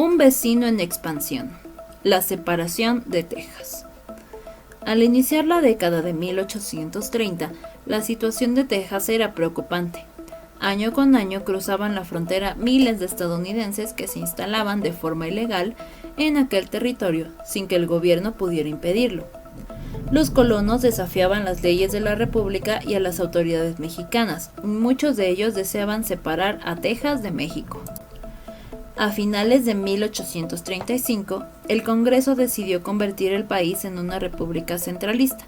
Un vecino en expansión. La separación de Texas. Al iniciar la década de 1830, la situación de Texas era preocupante. Año con año cruzaban la frontera miles de estadounidenses que se instalaban de forma ilegal en aquel territorio sin que el gobierno pudiera impedirlo. Los colonos desafiaban las leyes de la República y a las autoridades mexicanas. Muchos de ellos deseaban separar a Texas de México. A finales de 1835, el Congreso decidió convertir el país en una república centralista.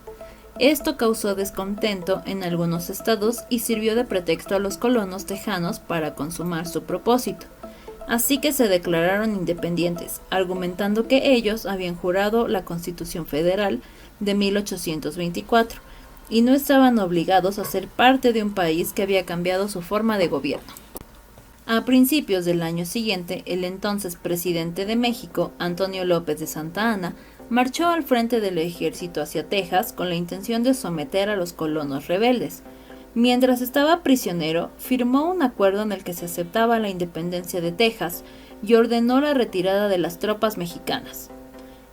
Esto causó descontento en algunos estados y sirvió de pretexto a los colonos tejanos para consumar su propósito. Así que se declararon independientes, argumentando que ellos habían jurado la Constitución Federal de 1824 y no estaban obligados a ser parte de un país que había cambiado su forma de gobierno. A principios del año siguiente, el entonces presidente de México, Antonio López de Santa Anna, marchó al frente del ejército hacia Texas con la intención de someter a los colonos rebeldes. Mientras estaba prisionero, firmó un acuerdo en el que se aceptaba la independencia de Texas y ordenó la retirada de las tropas mexicanas.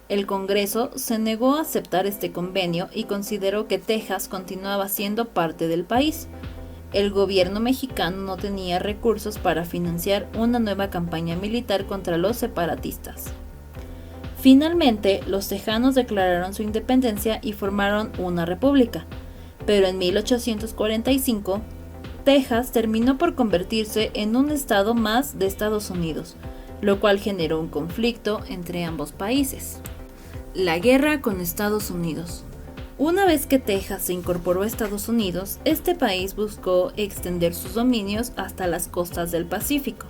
El Congreso se negó a aceptar este convenio y consideró que Texas continuaba siendo parte del país. El gobierno mexicano no tenía recursos para financiar una nueva campaña militar contra los separatistas. Finalmente, los tejanos declararon su independencia y formaron una república, pero en 1845, Texas terminó por convertirse en un estado más de Estados Unidos, lo cual generó un conflicto entre ambos países. La guerra con Estados Unidos. Una vez que Texas se incorporó a Estados Unidos, este país buscó extender sus dominios hasta las costas del Pacífico.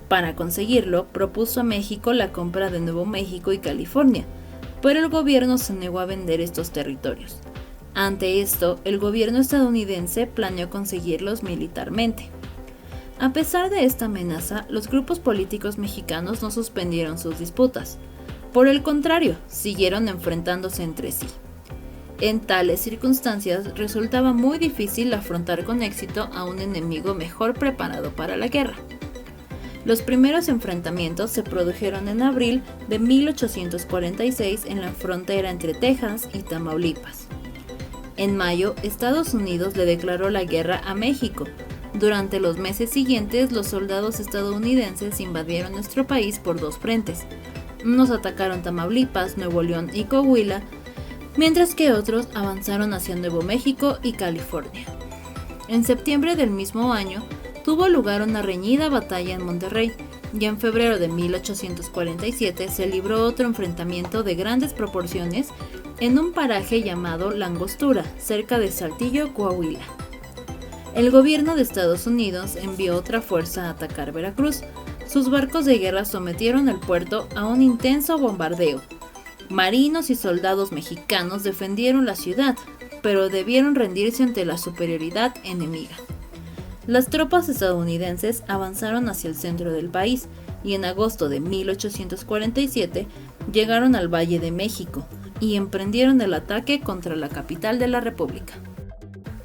Para conseguirlo, propuso a México la compra de Nuevo México y California, pero el gobierno se negó a vender estos territorios. Ante esto, el gobierno estadounidense planeó conseguirlos militarmente. A pesar de esta amenaza, los grupos políticos mexicanos no suspendieron sus disputas. Por el contrario, siguieron enfrentándose entre sí. En tales circunstancias, resultaba muy difícil afrontar con éxito a un enemigo mejor preparado para la guerra. Los primeros enfrentamientos se produjeron en abril de 1846 en la frontera entre Texas y Tamaulipas. En mayo, Estados Unidos le declaró la guerra a México. Durante los meses siguientes, los soldados estadounidenses invadieron nuestro país por dos frentes. Unos atacaron Tamaulipas, Nuevo León y Coahuila, mientras que otros avanzaron hacia Nuevo México y California. En septiembre del mismo año, tuvo lugar una reñida batalla en Monterrey, y en febrero de 1847 se libró otro enfrentamiento de grandes proporciones en un paraje llamado La Angostura, cerca de Saltillo, Coahuila. El gobierno de Estados Unidos envió otra fuerza a atacar Veracruz. Sus barcos de guerra sometieron el puerto a un intenso bombardeo. Marinos y soldados mexicanos defendieron la ciudad, pero debieron rendirse ante la superioridad enemiga. Las tropas estadounidenses avanzaron hacia el centro del país y en agosto de 1847 llegaron al Valle de México y emprendieron el ataque contra la capital de la República.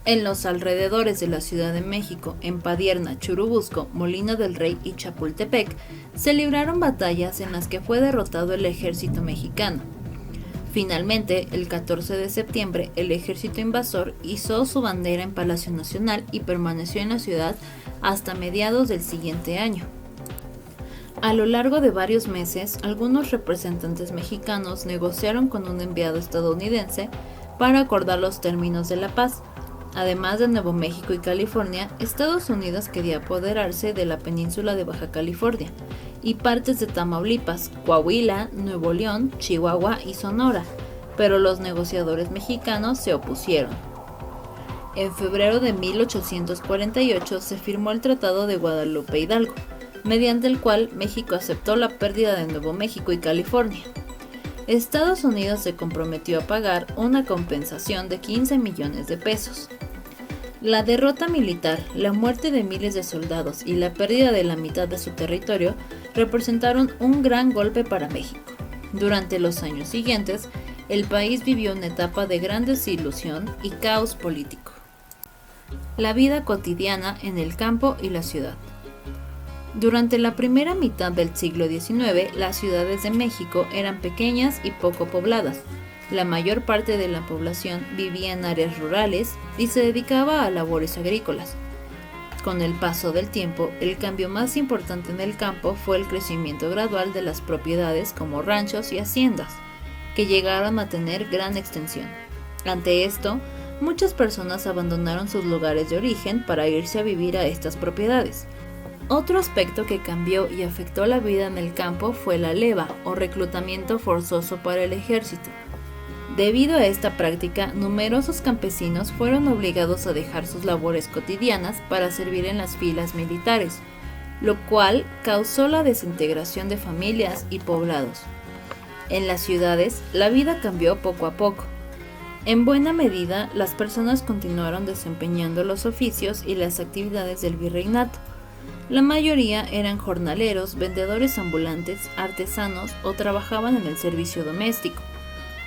En los alrededores de la Ciudad de México, en Padierna, Churubusco, Molino del Rey y Chapultepec, se libraron batallas en las que fue derrotado el ejército mexicano. Finalmente, el 14 de septiembre, el ejército invasor izó su bandera en Palacio Nacional y permaneció en la ciudad hasta mediados del siguiente año. A lo largo de varios meses, algunos representantes mexicanos negociaron con un enviado estadounidense para acordar los términos de la paz. Además de Nuevo México y California, Estados Unidos quería apoderarse de la península de Baja California y partes de Tamaulipas, Coahuila, Nuevo León, Chihuahua y Sonora, pero los negociadores mexicanos se opusieron. En febrero de 1848 se firmó el Tratado de Guadalupe Hidalgo, mediante el cual México aceptó la pérdida de Nuevo México y California. Estados Unidos se comprometió a pagar una compensación de 15 millones de pesos. La derrota militar, la muerte de miles de soldados y la pérdida de la mitad de su territorio representaron un gran golpe para México. Durante los años siguientes, el país vivió una etapa de gran desilusión y caos político. La vida cotidiana en el campo y la ciudad. Durante la primera mitad del siglo XIX, las ciudades de México eran pequeñas y poco pobladas. La mayor parte de la población vivía en áreas rurales y se dedicaba a labores agrícolas. Con el paso del tiempo, el cambio más importante en el campo fue el crecimiento gradual de las propiedades como ranchos y haciendas, que llegaron a tener gran extensión. Ante esto, muchas personas abandonaron sus lugares de origen para irse a vivir a estas propiedades. Otro aspecto que cambió y afectó la vida en el campo fue la leva o reclutamiento forzoso para el ejército. Debido a esta práctica, numerosos campesinos fueron obligados a dejar sus labores cotidianas para servir en las filas militares, lo cual causó la desintegración de familias y poblados. En las ciudades, la vida cambió poco a poco. En buena medida, las personas continuaron desempeñando los oficios y las actividades del virreinato. La mayoría eran jornaleros, vendedores ambulantes, artesanos o trabajaban en el servicio doméstico.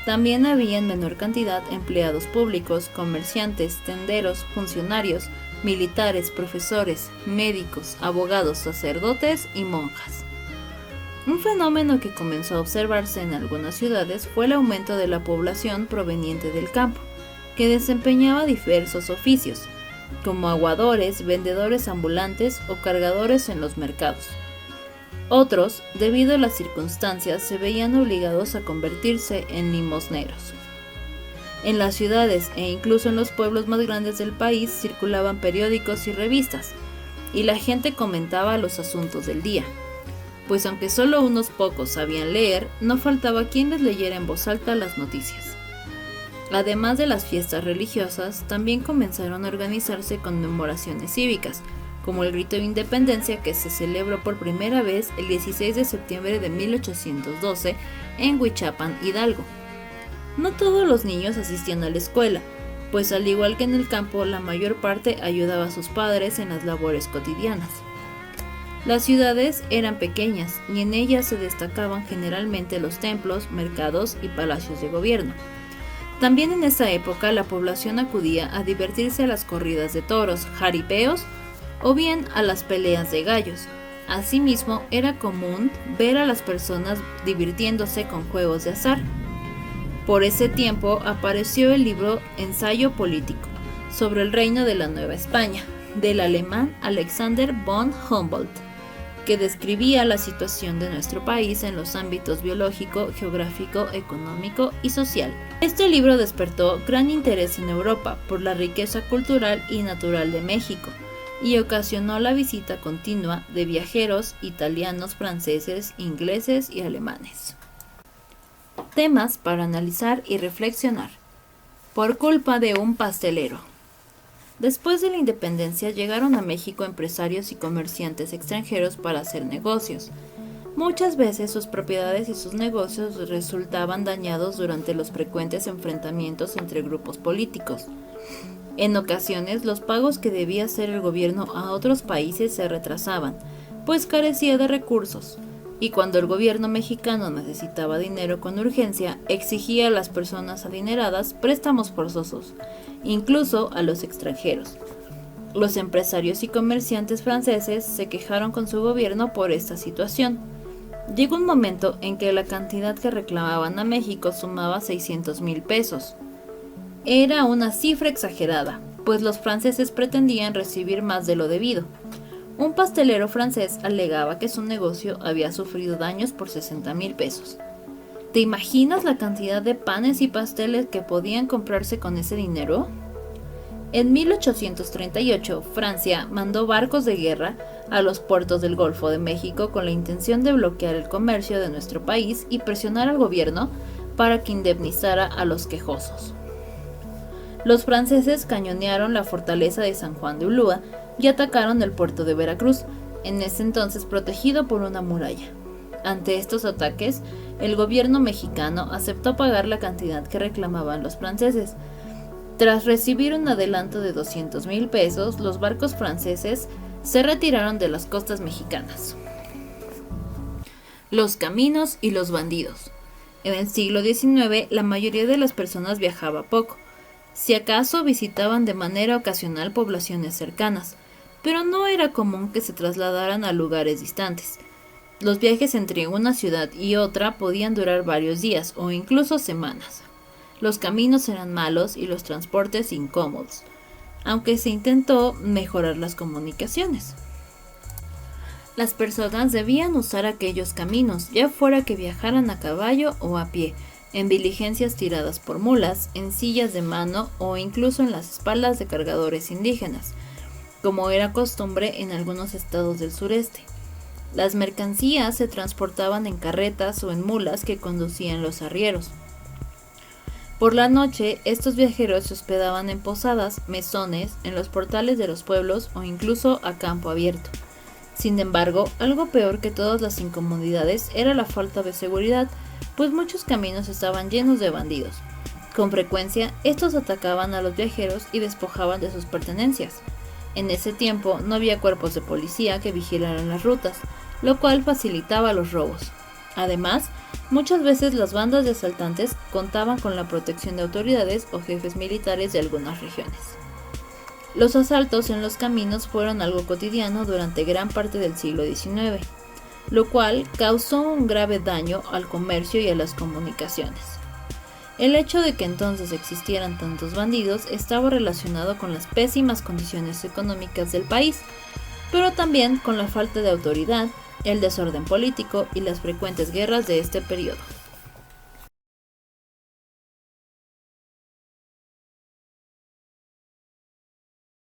También había en menor cantidad empleados públicos, comerciantes, tenderos, funcionarios, militares, profesores, médicos, abogados, sacerdotes y monjas. Un fenómeno que comenzó a observarse en algunas ciudades fue el aumento de la población proveniente del campo, que desempeñaba diversos oficios, como aguadores, vendedores ambulantes o cargadores en los mercados. Otros, debido a las circunstancias, se veían obligados a convertirse en limosneros. En las ciudades e incluso en los pueblos más grandes del país circulaban periódicos y revistas, y la gente comentaba los asuntos del día. Pues aunque solo unos pocos sabían leer, no faltaba quien les leyera en voz alta las noticias. Además de las fiestas religiosas, también comenzaron a organizarse conmemoraciones cívicas, como el Grito de Independencia, que se celebró por primera vez el 16 de septiembre de 1812 en Huichapan, Hidalgo. No todos los niños asistían a la escuela, pues al igual que en el campo, la mayor parte ayudaba a sus padres en las labores cotidianas. Las ciudades eran pequeñas y en ellas se destacaban generalmente los templos, mercados y palacios de gobierno. También en esa época la población acudía a divertirse a las corridas de toros, jaripeos o bien a las peleas de gallos. Asimismo, era común ver a las personas divirtiéndose con juegos de azar. Por ese tiempo apareció el libro Ensayo político sobre el reino de la Nueva España, del alemán Alexander von Humboldt, que describía la situación de nuestro país en los ámbitos biológico, geográfico, económico y social. Este libro despertó gran interés en Europa por la riqueza cultural y natural de México, y ocasionó la visita continua de viajeros italianos, franceses, ingleses y alemanes. Temas para analizar y reflexionar. Por culpa de un pastelero. Después de la independencia llegaron a México empresarios y comerciantes extranjeros para hacer negocios. Muchas veces sus propiedades y sus negocios resultaban dañados durante los frecuentes enfrentamientos entre grupos políticos. En ocasiones, los pagos que debía hacer el gobierno a otros países se retrasaban, pues carecía de recursos, y cuando el gobierno mexicano necesitaba dinero con urgencia, exigía a las personas adineradas préstamos forzosos, incluso a los extranjeros. Los empresarios y comerciantes franceses se quejaron con su gobierno por esta situación. Llegó un momento en que la cantidad que reclamaban a México sumaba 600,000 pesos. Era una cifra exagerada, pues los franceses pretendían recibir más de lo debido. Un pastelero francés alegaba que su negocio había sufrido daños por 60,000 pesos. ¿Te imaginas la cantidad de panes y pasteles que podían comprarse con ese dinero? En 1838, Francia mandó barcos de guerra a los puertos del Golfo de México con la intención de bloquear el comercio de nuestro país y presionar al gobierno para que indemnizara a los quejosos. Los franceses cañonearon la fortaleza de San Juan de Ulúa y atacaron el puerto de Veracruz, en ese entonces protegido por una muralla. Ante estos ataques, el gobierno mexicano aceptó pagar la cantidad que reclamaban los franceses. Tras recibir un adelanto de 200,000 pesos, los barcos franceses se retiraron de las costas mexicanas. Los caminos y los bandidos. En el siglo XIX, la mayoría de las personas viajaba poco. Si acaso visitaban de manera ocasional poblaciones cercanas, pero no era común que se trasladaran a lugares distantes. Los viajes entre una ciudad y otra podían durar varios días o incluso semanas. Los caminos eran malos y los transportes incómodos, aunque se intentó mejorar las comunicaciones. Las personas debían usar aquellos caminos, ya fuera que viajaran a caballo o a pie, en diligencias tiradas por mulas, en sillas de mano o incluso en las espaldas de cargadores indígenas, como era costumbre en algunos estados del sureste. Las mercancías se transportaban en carretas o en mulas que conducían los arrieros. Por la noche, estos viajeros se hospedaban en posadas, mesones, en los portales de los pueblos o incluso a campo abierto. Sin embargo, algo peor que todas las incomodidades era la falta de seguridad, pues muchos caminos estaban llenos de bandidos. Con frecuencia, estos atacaban a los viajeros y despojaban de sus pertenencias. En ese tiempo no había cuerpos de policía que vigilaran las rutas, lo cual facilitaba los robos. Además, muchas veces las bandas de asaltantes contaban con la protección de autoridades o jefes militares de algunas regiones. Los asaltos en los caminos fueron algo cotidiano durante gran parte del siglo XIX, lo cual causó un grave daño al comercio y a las comunicaciones. El hecho de que entonces existieran tantos bandidos estaba relacionado con las pésimas condiciones económicas del país, pero también con la falta de autoridad, el desorden político y las frecuentes guerras de este periodo.